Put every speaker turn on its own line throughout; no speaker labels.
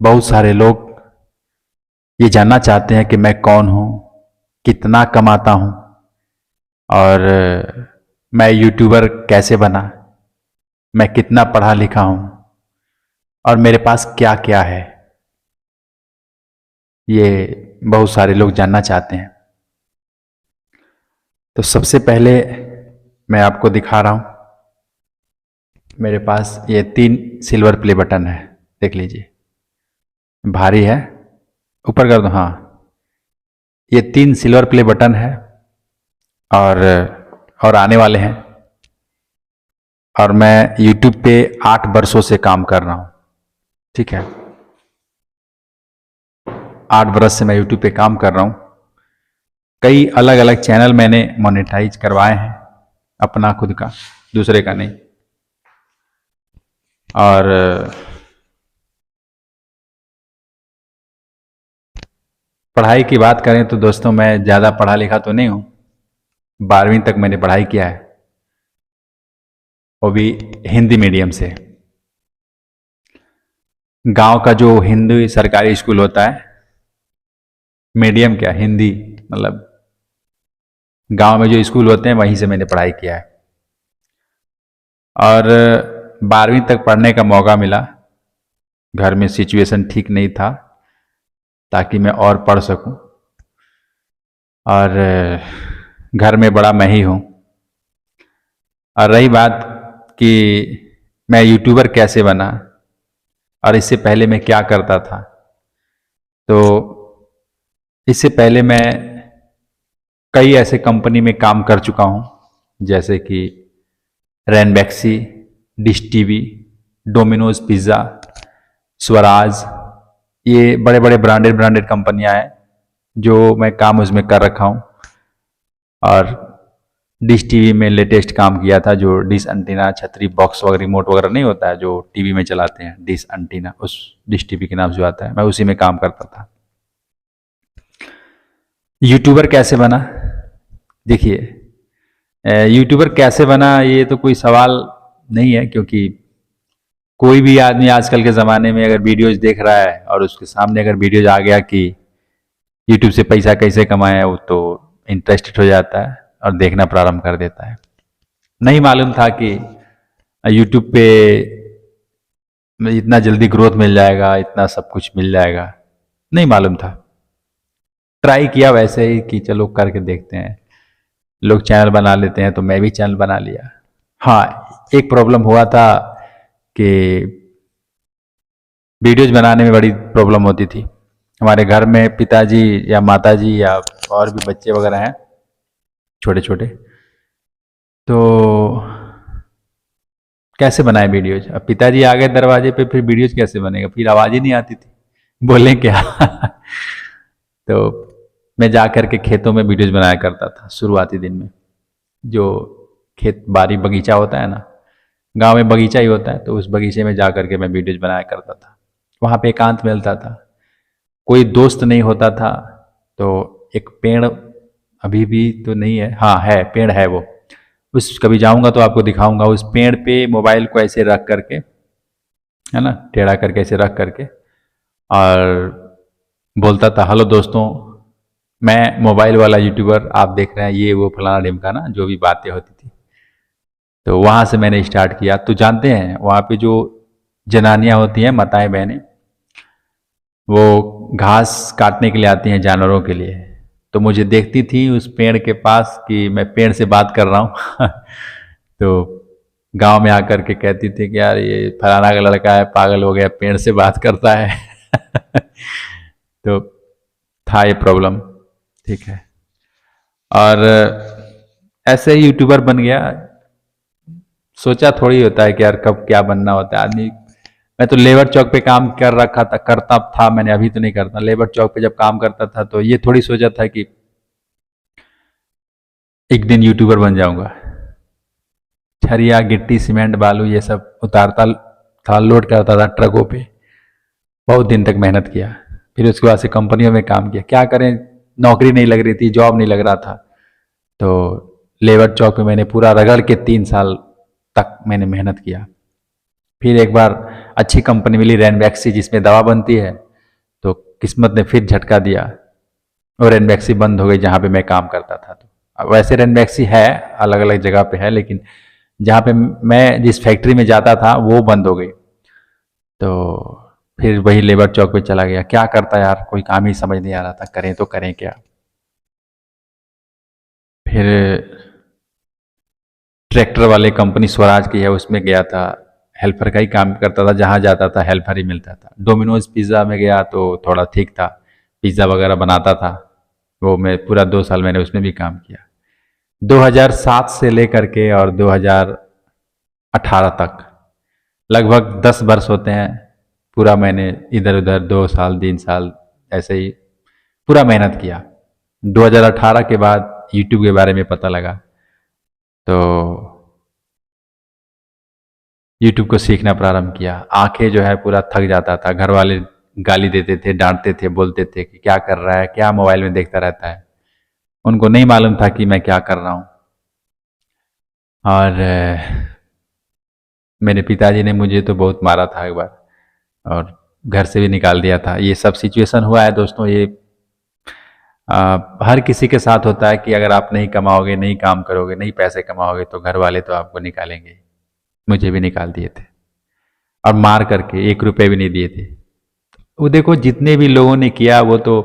बहुत सारे लोग ये जानना चाहते हैं कि मैं कौन हूँ, कितना कमाता हूँ और मैं यूट्यूबर कैसे बना, मैं कितना पढ़ा लिखा हूँ और मेरे पास क्या क्या है। ये बहुत सारे लोग जानना चाहते हैं। तो सबसे पहले मैं आपको दिखा रहा हूँ, मेरे पास ये 3 सिल्वर प्ले बटन है, देख लीजिए। भारी है, ऊपर कर दो, हाँ। ये 3 सिल्वर प्ले बटन है और आने वाले हैं। और मैं YouTube पे 8 वर्षों से काम कर रहा हूँ, ठीक है। 8 वर्ष से मैं YouTube पे काम कर रहा हूँ। कई अलग अलग चैनल मैंने मोनेटाइज करवाए हैं, अपना खुद का, दूसरे का नहीं। और पढ़ाई की बात करें तो दोस्तों, मैं ज़्यादा पढ़ा लिखा तो नहीं हूँ। 12वीं तक मैंने पढ़ाई किया है, वो भी हिंदी मीडियम से। गांव का जो हिंदी सरकारी स्कूल होता है, मीडियम क्या, हिंदी, मतलब गांव में जो स्कूल होते हैं वहीं से मैंने पढ़ाई किया है। और 12वीं तक पढ़ने का मौका मिला, घर में सिचुएशन ठीक नहीं था ताकि मैं और पढ़ सकूं। और घर में बड़ा मैं ही हूं। और रही बात कि मैं यूट्यूबर कैसे बना और इससे पहले मैं क्या करता था, तो इससे पहले मैं कई ऐसे कंपनी में काम कर चुका हूं, जैसे कि Ranbaxy, dish TV, Domino's pizza, Swaraj. ये बड़े बड़े ब्रांडेड कंपनियां हैं जो मैं काम उसमें कर रखा हूं। और डिश टीवी में लेटेस्ट काम किया था, जो डिश एंटीना, छतरी, बॉक्स वगैरह, रिमोट वगैरह नहीं होता है जो टीवी में चलाते हैं, डिश एंटीना, उस डिश टीवी के नाम से जो आता है, मैं उसी में काम करता था। यूट्यूबर कैसे बना, देखिए, यूट्यूबर कैसे बना ये तो कोई सवाल नहीं है, क्योंकि कोई भी आदमी आजकल के ज़माने में अगर वीडियोज देख रहा है और उसके सामने अगर वीडियोज आ गया कि यूट्यूब से पैसा कैसे कमाए, वो तो इंटरेस्टेड हो जाता है और देखना प्रारंभ कर देता है। नहीं मालूम था कि यूट्यूब पे इतना जल्दी ग्रोथ मिल जाएगा, इतना सब कुछ मिल जाएगा, नहीं मालूम था। ट्राई किया वैसे ही कि चलो करके देखते हैं, लोग चैनल बना लेते हैं तो मैं भी चैनल बना लिया। हाँ, एक प्रॉब्लम हुआ था कि वीडियोज बनाने में बड़ी प्रॉब्लम होती थी। हमारे घर में पिताजी या माताजी या और भी बच्चे वगैरह हैं छोटे छोटे, तो कैसे बनाए वीडियोज। अब पिताजी आ गए दरवाजे पे, फिर वीडियोज कैसे बनेगा, फिर आवाज़ ही नहीं आती थी, बोलें क्या। तो मैं जा कर के खेतों में वीडियोज बनाया करता था शुरुआती दिन में। जो खेत बाड़ी बगीचा होता है ना, गांव में बगीचा ही होता है, तो उस बगीचे में जा कर के मैं वीडियोज बनाया करता था। वहाँ पे एकांत मिलता था, कोई दोस्त नहीं होता था। तो एक पेड़ अभी भी तो नहीं है, हाँ है, पेड़ है वो, उस कभी जाऊंगा तो आपको दिखाऊंगा। उस पेड़ पे मोबाइल को ऐसे रख करके, है ना, टेढ़ा करके ऐसे रख करके, और बोलता था, हेलो दोस्तों, मैं मोबाइल वाला यूट्यूबर, आप देख रहे हैं ये वो फलाना ढिमकाना, जो भी बातें होती थी। तो वहाँ से मैंने स्टार्ट किया। तो जानते हैं वहाँ पे जो जनानियाँ होती हैं, माताएं बहनें, वो घास काटने के लिए आती हैं जानवरों के लिए। तो मुझे देखती थी उस पेड़ के पास कि मैं पेड़ से बात कर रहा हूँ। तो गांव में आकर के कहती थी कि यार ये फलाना का लड़का है, पागल हो गया, पेड़ से बात करता है। तो था ये प्रॉब्लम, ठीक है। और ऐसे ही यूट्यूबर बन गया। सोचा थोड़ी होता है कि यार कब क्या बनना होता है आदमी। मैं तो लेबर चौक पे काम कर रखा था, करता था मैंने, अभी तो नहीं करता। लेबर चौक पे जब काम करता था तो ये थोड़ी सोचा था कि एक दिन यूट्यूबर बन जाऊंगा। छरिया, गिट्टी, सीमेंट, बालू ये सब उतारता था, लोड करता था ट्रकों पे। बहुत दिन तक मेहनत किया, फिर उसके बाद से कंपनियों में काम किया। क्या करें, नौकरी नहीं लग रही थी, जॉब नहीं लग रहा था। तो लेबर चौक में मैंने पूरा रगड़ के 3 साल तक मैंने मेहनत किया। फिर एक बार अच्छी कंपनी मिली रैनबैक्सी, जिसमें दवा बनती है, तो किस्मत ने फिर झटका दिया और रैनबैक्सी बंद हो गई जहाँ पे मैं काम करता था। तो अब वैसे रैनबैक्सी है, अलग अलग जगह पे है, लेकिन जहाँ पे मैं जिस फैक्ट्री में जाता था वो बंद हो गई। तो फिर वही लेबर चौक पे चला गया। क्या करता यार, कोई काम ही समझ नहीं आ रहा था, करें तो करें क्या। फिर ट्रैक्टर वाले कंपनी स्वराज की है, उसमें गया था, हेल्पर का ही काम करता था, जहाँ जाता था हेल्पर ही मिलता था। डोमिनोज पिज़्ज़ा में गया तो थोड़ा ठीक था, पिज़्ज़ा वगैरह बनाता था, वो मैं पूरा 2 साल मैंने उसमें भी काम किया। 2007 से लेकर के और 2018 तक लगभग 10 वर्ष होते हैं। पूरा मैंने इधर उधर 2 साल 3 साल ऐसे ही पूरा मेहनत किया। 2018 के बाद यूट्यूब के बारे में पता लगा, तो यूट्यूब को सीखना प्रारंभ किया। आंखें जो है पूरा थक जाता था, घर वाले गाली देते थे, डांटते थे, बोलते थे कि क्या कर रहा है, क्या मोबाइल में देखता रहता है। उनको नहीं मालूम था कि मैं क्या कर रहा हूँ। और मेरे पिताजी ने मुझे तो बहुत मारा था एक बार, और घर से भी निकाल दिया था। ये सब सिचुएशन हुआ है दोस्तों, ये हर किसी के साथ होता है कि अगर आप नहीं कमाओगे, नहीं काम करोगे, नहीं पैसे कमाओगे, तो घर वाले तो आपको निकालेंगे। मुझे भी निकाल दिए थे, और मार करके, 1 रुपए भी नहीं दिए थे। वो देखो, जितने भी लोगों ने किया वो तो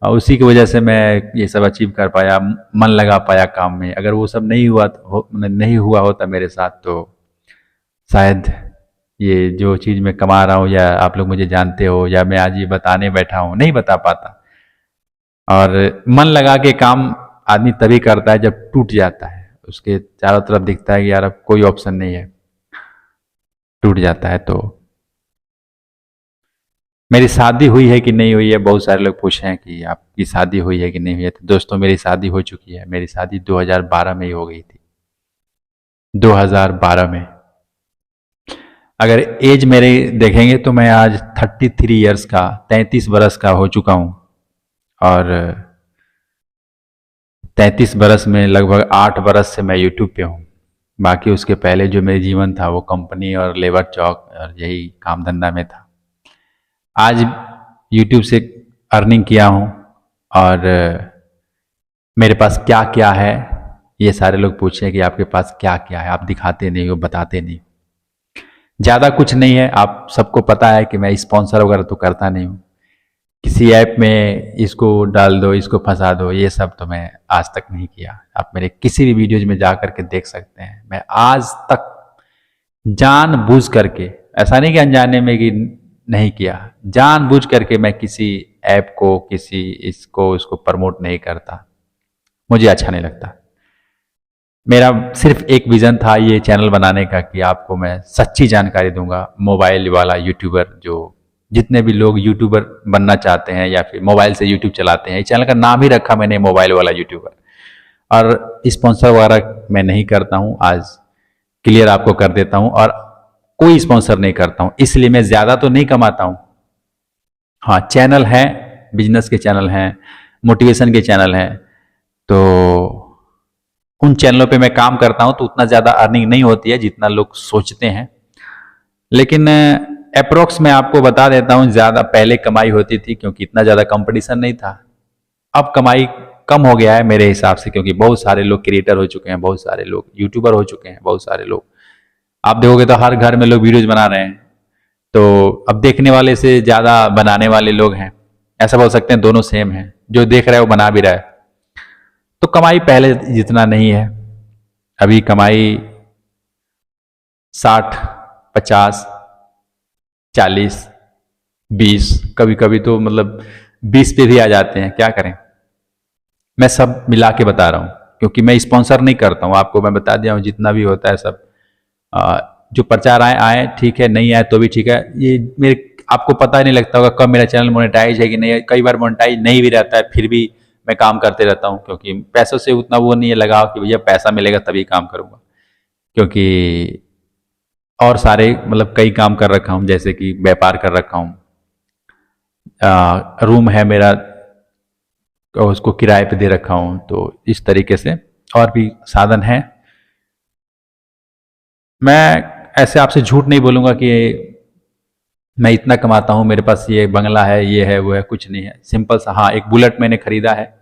उसी की वजह से मैं ये सब अचीव कर पाया, मन लगा पाया काम में। अगर वो सब नहीं हुआ नहीं हुआ होता मेरे साथ, तो शायद ये जो चीज़ मैं कमा रहा हूँ, या आप लोग मुझे जानते हो, या मैं आज ये बताने बैठा हूँ, नहीं बता पाता। और मन लगा के काम आदमी तभी करता है जब टूट जाता है, उसके चारों तरफ दिखता है कि यार अब कोई ऑप्शन नहीं है, टूट जाता है। तो मेरी शादी हुई है कि नहीं हुई है, बहुत सारे लोग पूछे हैं कि आपकी शादी हुई है कि नहीं हुई है। तो दोस्तों, मेरी शादी हो चुकी है। मेरी शादी 2012 में ही हो गई थी, 2012 में। अगर एज मेरे देखेंगे तो मैं आज 33 ईयर्स का, 33 बरस का हो चुका हूँ। और 33 बरस में लगभग 8 बरस से मैं यूट्यूब पे हूँ। बाकी उसके पहले जो मेरे जीवन था वो कंपनी और लेबर चौक और यही काम धंधा में था। आज यूट्यूब से अर्निंग किया हूँ, और मेरे पास क्या क्या है, ये सारे लोग पूछे कि आपके पास क्या क्या है, आप दिखाते नहीं हो, बताते नहीं हो। ज़्यादा कुछ नहीं है, आप सबको पता है कि मैं स्पॉन्सर वगैरह तो करता नहीं हूँ। किसी ऐप में इसको डाल दो, इसको फंसा दो, ये सब तो मैं आज तक नहीं किया। आप मेरे किसी भी वीडियोज में जा करके देख सकते हैं, मैं आज तक जानबूझ करके, ऐसा नहीं कि अनजाने में कि नहीं किया, जानबूझ करके मैं किसी ऐप को, किसी इसको उसको प्रमोट नहीं करता। मुझे अच्छा नहीं लगता। मेरा सिर्फ एक विज़न था ये चैनल बनाने का कि आपको मैं सच्ची जानकारी दूंगा। मोबाइल वाला यूट्यूबर, जो जितने भी लोग यूट्यूबर बनना चाहते हैं या फिर मोबाइल से यूट्यूब चलाते हैं, इस चैनल का नाम ही रखा मैंने मोबाइल वाला यूट्यूबर। और स्पॉन्सर वगैरह मैं नहीं करता हूँ, आज क्लियर आपको कर देता हूँ। और कोई स्पॉन्सर नहीं करता हूँ, इसलिए मैं ज़्यादा तो नहीं कमाता हूँ। हाँ, चैनल हैं, बिजनेस के चैनल हैं, मोटिवेशन के चैनल हैं, तो उन चैनलों पे मैं काम करता हूँ, तो उतना ज़्यादा अर्निंग नहीं होती है जितना लोग सोचते हैं। लेकिन अप्रोक्स मैं आपको बता देता हूँ, ज़्यादा पहले कमाई होती थी क्योंकि इतना ज़्यादा कंपटीशन नहीं था। अब कमाई कम हो गया है मेरे हिसाब से, क्योंकि बहुत सारे लोग क्रिएटर हो चुके हैं, बहुत सारे लोग यूट्यूबर हो चुके हैं, बहुत सारे लोग आप देखोगे तो हर घर में लोग वीडियोज बना रहे हैं। तो अब देखने वाले से ज़्यादा बनाने वाले लोग हैं, ऐसा बोल सकते हैं, दोनों सेम हैं। जो देख रहा है वो बना भी रहा है। तो कमाई पहले जितना नहीं है, अभी कमाई 60, 50, 40, 20, कभी कभी तो मतलब 20 पे भी आ जाते हैं। क्या करें, मैं सब मिला के बता रहा हूँ, क्योंकि मैं स्पॉन्सर नहीं करता हूँ। आपको मैं बता दिया हूँ, जितना भी होता है सब जो प्रचार आए आए ठीक है, नहीं आए तो भी ठीक है। ये मेरे आपको पता ही नहीं लगता होगा कब मेरा चैनल मोनेटाइज है कि नहीं है। कई बार मोनेटाइज नहीं भी रहता है, फिर भी मैं काम करते रहता हूँ, क्योंकि पैसों से उतना वो नहीं है लगाव कि भैया पैसा मिलेगा तभी काम करूँगा। क्योंकि और सारे मतलब कई काम कर रखा हूँ, जैसे कि व्यापार कर रखा हूँ, रूम है मेरा, उसको किराए पे दे रखा हूँ। तो इस तरीके से और भी साधन हैं। मैं ऐसे आपसे झूठ नहीं बोलूँगा कि मैं इतना कमाता हूँ, मेरे पास ये बंगला है, ये है, वो है, कुछ नहीं है। सिंपल सा, हाँ, एक बुलेट मैंने खरीदा है।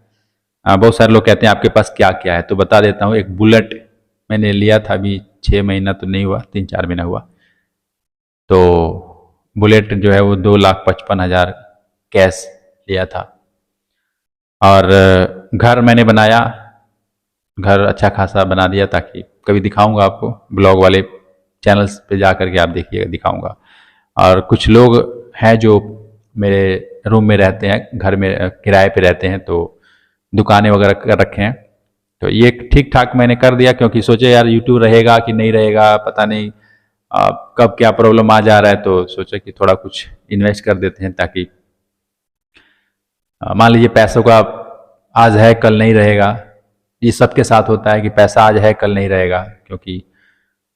बहुत सारे लोग कहते हैं आपके पास क्या क्या है, तो बता देता हूँ। एक बुलेट मैंने लिया था, अभी 6 महीना तो नहीं हुआ, 3-4 महीना हुआ। तो बुलेट जो है वो 2,55,000 कैश लिया था। और घर मैंने बनाया, घर अच्छा खासा बना दिया, ताकि कभी दिखाऊंगा आपको, ब्लॉग वाले चैनल्स पे जा करके आप देखिएगा, दिखाऊंगा। और कुछ लोग हैं जो मेरे रूम में रहते हैं, घर में किराए पे रहते हैं, तो दुकानें वगैरह कर रखे हैं। तो ये ठीक ठाक मैंने कर दिया, क्योंकि सोचे यार यूट्यूब रहेगा कि नहीं रहेगा, पता नहीं कब क्या प्रॉब्लम आ जा रहा है। तो सोचा कि थोड़ा कुछ इन्वेस्ट कर देते हैं, ताकि मान लीजिए पैसों का आज है कल नहीं रहेगा। ये सबके साथ होता है कि पैसा आज है कल नहीं रहेगा, क्योंकि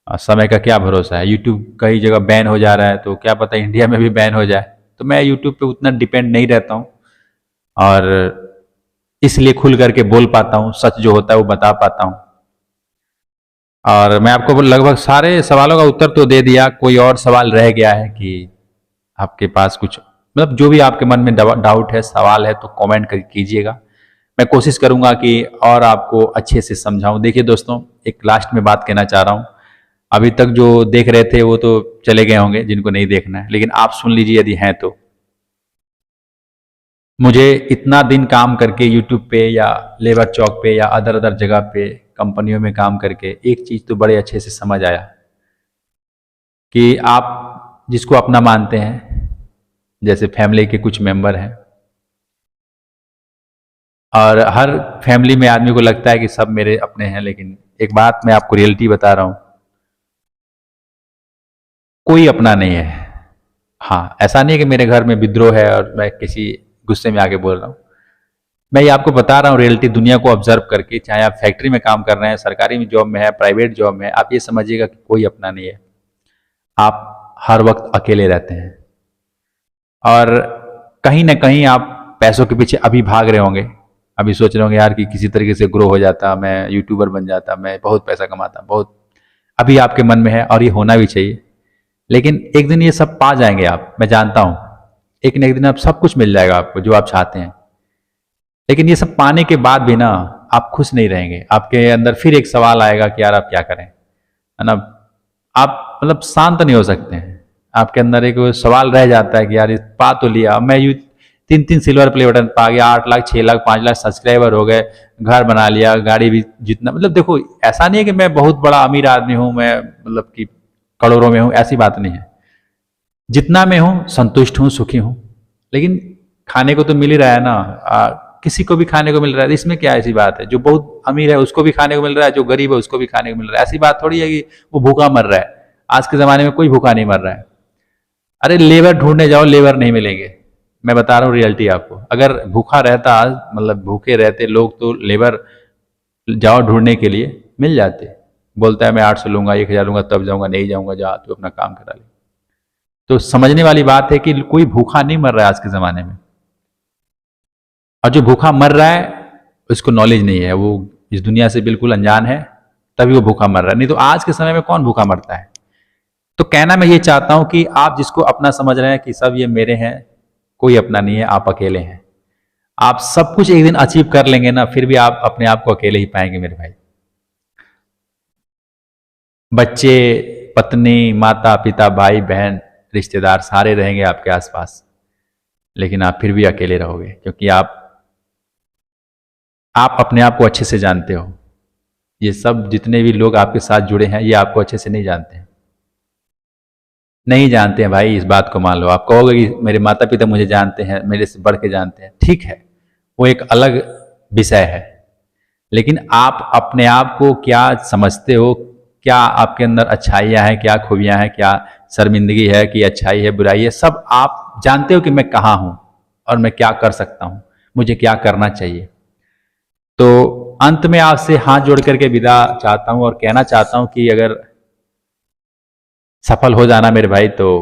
समय का क्या भरोसा है। यूट्यूब कई जगह बैन हो जा रहा है, तो क्या पता इंडिया में भी बैन हो जाए। तो मैं यूट्यूब पे उतना डिपेंड नहीं रहता हूँ, और इसलिए खुल करके बोल पाता हूँ, सच जो होता है वो बता पाता हूँ। और मैं आपको लगभग सारे सवालों का उत्तर तो दे दिया। कोई और सवाल रह गया है कि आपके पास कुछ, मतलब जो भी आपके मन में डाउट है, सवाल है, तो कमेंट कर कीजिएगा। मैं कोशिश करूंगा कि और आपको अच्छे से समझाऊं। देखिए दोस्तों, एक लास्ट में बात कहना चाह रहा हूं। अभी तक जो देख रहे थे वो तो चले गए होंगे, जिनको नहीं देखना है, लेकिन आप सुन लीजिए यदि हैं तो। मुझे इतना दिन काम करके यूट्यूब पे या लेबर चौक पे या अदर अदर जगह पे कंपनियों में काम करके एक चीज़ तो बड़े अच्छे से समझ आया कि आप जिसको अपना मानते हैं, जैसे फैमिली के कुछ मेंबर हैं, और हर फैमिली में आदमी को लगता है कि सब मेरे अपने हैं, लेकिन एक बात मैं आपको रियलिटी बता रहा हूँ, कोई अपना नहीं है। हाँ, ऐसा नहीं है कि मेरे घर में विद्रोह है और मैं किसी गुस्से में आके बोल रहा हूँ। मैं ये आपको बता रहा हूँ रियलिटी, दुनिया को ऑब्जर्व करके। चाहे आप फैक्ट्री में काम कर रहे हैं, सरकारी जॉब में है, प्राइवेट जॉब में है, आप ये समझिएगा कि कोई अपना नहीं है। आप हर वक्त अकेले रहते हैं, और कहीं ना कहीं आप पैसों के पीछे अभी भाग रहे होंगे। अभी सोच रहे होंगे यार कि किसी तरीके से ग्रो हो जाता, मैं यूट्यूबर बन जाता, मैं बहुत पैसा कमाता, बहुत। अभी आपके मन में है, और ये होना भी चाहिए। लेकिन एक दिन ये सब पा जाएंगे आप, मैं जानता हूं। एक न एक दिन आप सब कुछ मिल जाएगा आपको जो आप चाहते हैं। लेकिन ये सब पाने के बाद भी ना, आप खुश नहीं रहेंगे। आपके अंदर फिर एक सवाल आएगा कि यार आप क्या करें, है ना। आप मतलब शांत नहीं हो सकते हैं। आपके अंदर एक सवाल रह जाता है कि यार पा तो लिया, अब मैं यू 3-3 सिल्वर प्ले बटन पा गया, 8 लाख, 6 लाख, 5 लाख सब्सक्राइबर हो गए, घर बना लिया, गाड़ी भी जितना, मतलब देखो, ऐसा नहीं है कि मैं बहुत बड़ा अमीर आदमी हूं, मैं मतलब कि करोड़ों में हूं, ऐसी बात नहीं है। जितना मैं हूं संतुष्ट हूं, सुखी हूं। लेकिन खाने को तो मिल ही रहा है ना। किसी को भी खाने को मिल रहा है, इसमें क्या ऐसी बात है। जो बहुत अमीर है उसको भी खाने को मिल रहा है, जो गरीब है उसको भी खाने को मिल रहा है। ऐसी बात थोड़ी है कि वो भूखा मर रहा है। आज के ज़माने में कोई भूखा नहीं मर रहा है। अरे लेबर ढूंढने जाओ, लेबर नहीं मिलेंगे। मैं बता रहा हूँ रियलिटी आपको। अगर भूखा रहता, मतलब भूखे रहते लोग, तो लेबर जाओ ढूंढने के लिए मिल जाते। बोलता है मैं 800 लूंगा, 1,000 लूंगा, तब जाऊंगा, नहीं जाऊंगा, जा तू अपना काम करा ले। तो समझने वाली बात है कि कोई भूखा नहीं मर रहा है आज के ज़माने में। और जो भूखा मर रहा है उसको नॉलेज नहीं है, वो इस दुनिया से बिल्कुल अनजान है, तभी वो भूखा मर रहा है। नहीं तो आज के समय में कौन भूखा मरता है। तो कहना मैं ये चाहता हूं कि आप जिसको अपना समझ रहे हैं कि सब ये मेरे हैं, कोई अपना नहीं है, आप अकेले हैं। आप सब कुछ एक दिन अचीव कर लेंगे ना, फिर भी आप अपने आप को अकेले ही पाएंगे मेरे भाई। बच्चे, पत्नी, माता पिता, भाई बहन, रिश्तेदार सारे रहेंगे आपके आसपास, लेकिन आप फिर भी अकेले रहोगे, क्योंकि आप अपने आप को अच्छे से जानते हो। ये सब जितने भी लोग आपके साथ जुड़े हैं, ये आपको अच्छे से नहीं जानते हैं। नहीं जानते हैं भाई, इस बात को मान लो। आप कहोगे कि मेरे माता पिता मुझे जानते हैं, मेरे से बढ़ के जानते हैं, ठीक है, वो एक अलग विषय है। लेकिन आप अपने आप को क्या समझते हो, क्या आपके अंदर अच्छाइयाँ हैं, क्या खूबियाँ हैं, क्या शर्मिंदगी है कि अच्छाई है, बुराई है, सब आप जानते हो कि मैं कहाँ हूँ और मैं क्या कर सकता हूँ, मुझे क्या करना चाहिए। तो अंत में आपसे हाथ जोड़ करके विदा चाहता हूँ और कहना चाहता हूँ कि अगर सफल हो जाना मेरे भाई, तो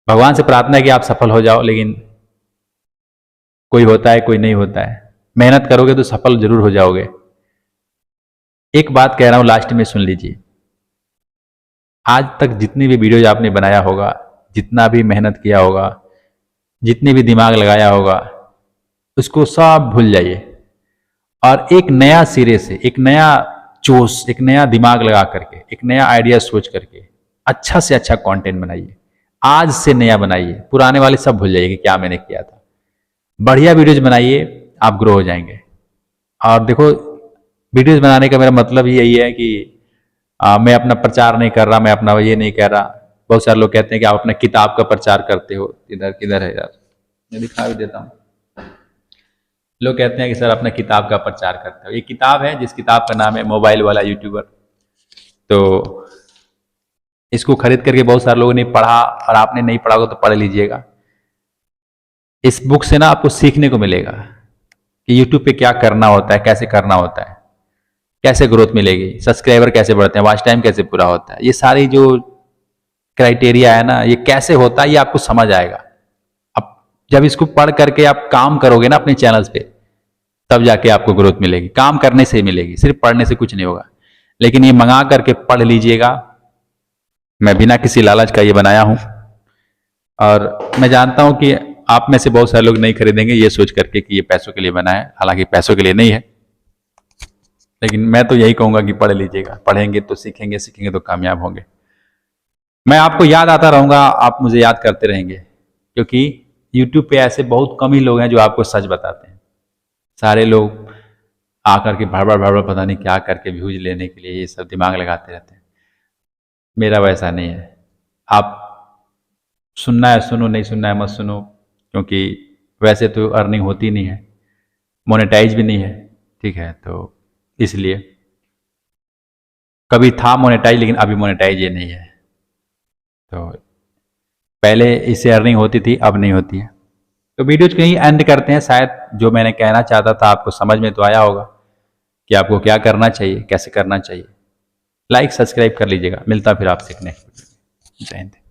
भगवान से प्रार्थना है कि आप सफल हो जाओ। लेकिन कोई होता है, कोई नहीं होता है। मेहनत करोगे तो सफल जरूर हो जाओगे। एक बात कह रहा हूं लास्ट में, सुन लीजिए। आज तक जितनी भी वीडियोज आपने बनाया होगा, जितना भी मेहनत किया होगा, जितने भी दिमाग लगाया होगा, उसको सब भूल जाइए और एक नया सिरे से, एक नया जोश, एक नया दिमाग लगा करके, एक नया आइडिया सोच करके अच्छा से अच्छा कंटेंट बनाइए। आज से नया बनाइए, पुराने वाले सब भूल जाइए कि क्या मैंने किया था। बढ़िया वीडियोज बनाइए, आप ग्रो हो जाएंगे। और देखो, वीडियोज बनाने का मेरा मतलब ही यही है कि मैं अपना प्रचार नहीं कर रहा, मैं अपना ये नहीं कह रहा। बहुत सारे लोग कहते हैं कि आप अपना किताब का प्रचार करते हो। इधर किधर है यार, मैं दिखा भी देता हूँ। लोग कहते हैं कि सर अपना किताब का प्रचार करते हो। ये किताब है, जिस किताब का नाम है मोबाइल वाला यूट्यूबर। तो इसको खरीद करके बहुत सारे लोगों ने पढ़ा, और आपने नहीं पढ़ा होगा तो पढ़ लीजिएगा। इस बुक से ना आपको सीखने को मिलेगा कि यूट्यूब पे क्या करना होता है, कैसे करना होता है, कैसे ग्रोथ मिलेगी, सब्सक्राइबर कैसे बढ़ते हैं, वॉच टाइम कैसे पूरा होता है। ये सारी जो क्राइटेरिया है ना, ये कैसे होता है, ये आपको समझ आएगा। अब जब इसको पढ़ करके आप काम करोगे ना अपने चैनल्स पे, तब जाके आपको ग्रोथ मिलेगी। काम करने से ही मिलेगी, सिर्फ पढ़ने से कुछ नहीं होगा। लेकिन ये मंगा करके पढ़ लीजिएगा। मैं बिना किसी लालच का ये बनाया हूं, और मैं जानता हूं कि आप में से बहुत सारे लोग नहीं खरीदेंगे ये सोच करके कि ये पैसों के लिए बना है। हालांकि पैसों के लिए नहीं है, लेकिन मैं तो यही कहूंगा कि पढ़ लीजिएगा। पढ़ेंगे तो सीखेंगे, सीखेंगे तो कामयाब होंगे। मैं आपको याद आता रहूंगा, आप मुझे याद करते रहेंगे, क्योंकि YouTube पे ऐसे बहुत कम ही लोग हैं जो आपको सच बताते हैं। सारे लोग आकर के भड़बड़ भड़बड़ पता नहीं क्या करके व्यूज लेने के लिए ये सब दिमाग लगाते रहते हैं। मेरा वैसा नहीं है। आप सुनना है सुनो, नहीं सुनना है मत सुनो, क्योंकि वैसे तो अर्निंग होती नहीं है, मोनेटाइज भी नहीं है। ठीक है, तो इसलिए कभी था मोनेटाइज, लेकिन अभी मोनेटाइज ये नहीं है। तो पहले इससे अर्निंग होती थी, अब नहीं होती है। तो वीडियो कहीं एंड करते हैं। शायद जो मैंने कहना चाहता था आपको समझ में तो आया होगा कि आपको क्या करना चाहिए, कैसे करना चाहिए। लाइक सब्सक्राइब कर लीजिएगा। मिलता फिर आपसे नेक्स्ट वीडियो। जय हिंद।